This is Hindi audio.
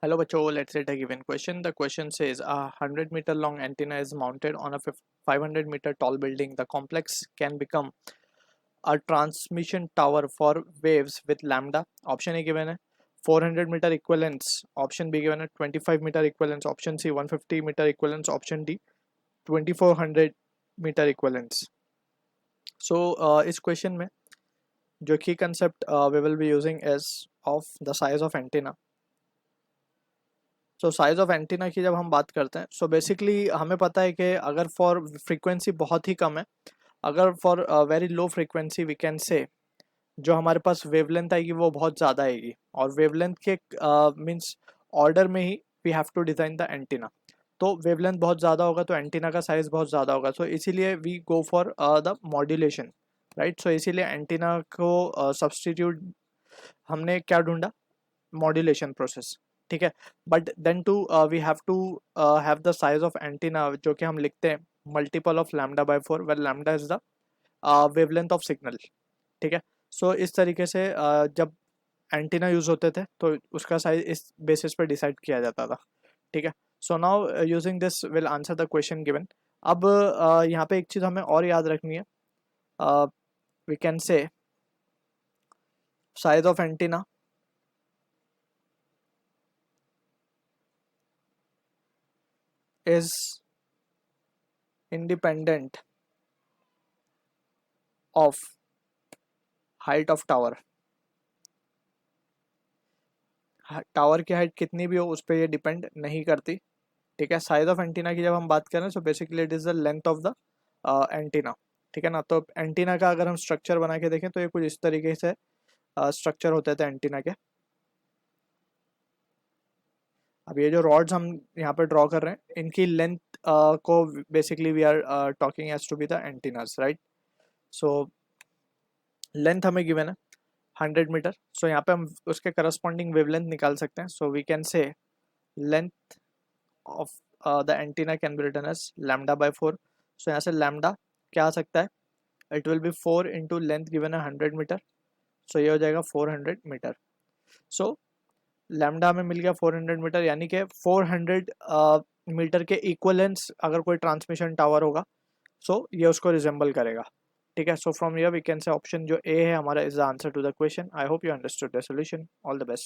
Hello, बच्चों. Let's say a given question. The question says a 100-meter long antenna is mounted on a 500-meter tall building. The complex can become a transmission tower for waves with lambda. Option A given है 400-meter equivalence. Option B given है 25-meter equivalence. Option C 150-meter equivalence. Option D 2400-meter equivalence. So इस question में जो key concept we will be using is of the size of antenna. So size of antenna की जब हम बात करते हैं सो बेसिकली हमें पता है कि अगर फॉर फ्रीक्वेंसी बहुत ही कम है, अगर for very low frequency we can say जो हमारे पास वेवलेंथ आएगी वो बहुत ज़्यादा आएगी, और वेवलेंथ के मींस ऑर्डर में ही we have to design the antenna. तो वेवलेंथ बहुत ज़्यादा होगा तो एंटीना का साइज़ बहुत ज़्यादा होगा. सो इसीलिए we go for the modulation, right. So इसीलिए एंटीना को सब्सटीट्यूट हमने क्या ढूंढा, मॉड्यूलेशन प्रोसेस. ठीक है. But then too we have to have the size of antenna जो कि हम लिखते हैं multiple of lambda by 4 where lambda is the wavelength of signal. ठीक है. सो इस तरीके से जब एंटीना यूज होते थे तो उसका साइज इस बेसिस पे डिसाइड किया जाता था. ठीक है. So now using this will answer the question given. अब यहाँ पे एक चीज हमें और याद रखनी है. We can say size of antenna is independent of height of tower. Tower की हाइट कितनी भी हो उस पर ये डिपेंड नहीं करती. ठीक है. साइज ऑफ एंटीना की जब हम बात करें so basically it is the length of the antenna. ठीक है ना. तो एंटीना का अगर हम स्ट्रक्चर बना के देखें तो ये कुछ इस तरीके से स्ट्रक्चर होते थे एंटीना के. अब ये जो रॉड्स हम यहाँ पे ड्रॉ कर रहे हैं इनकी लेंथ को basically we are talking as to be the antennas, right. So length हमें गिवन है 100 मीटर. सो यहाँ पे हम उसके करस्पॉन्डिंग वेवलेंथ निकाल सकते हैं. So we can say length of the antenna can be written as lambda by 4. So यहाँ से लैम्डा क्या आ सकता है, it will be 4 into length given है 100 मीटर. सो ये हो जाएगा 400 मीटर. सो लैम्डा हमें मिल गया 400 मीटर, यानी कि 400 मीटर के इक्वलेंस अगर कोई ट्रांसमिशन टावर होगा सो ये उसको रिजेंबल करेगा. ठीक है. So from here we can say option जो ए है हमारा is the answer to the question. I hope you understood the solution. All the best.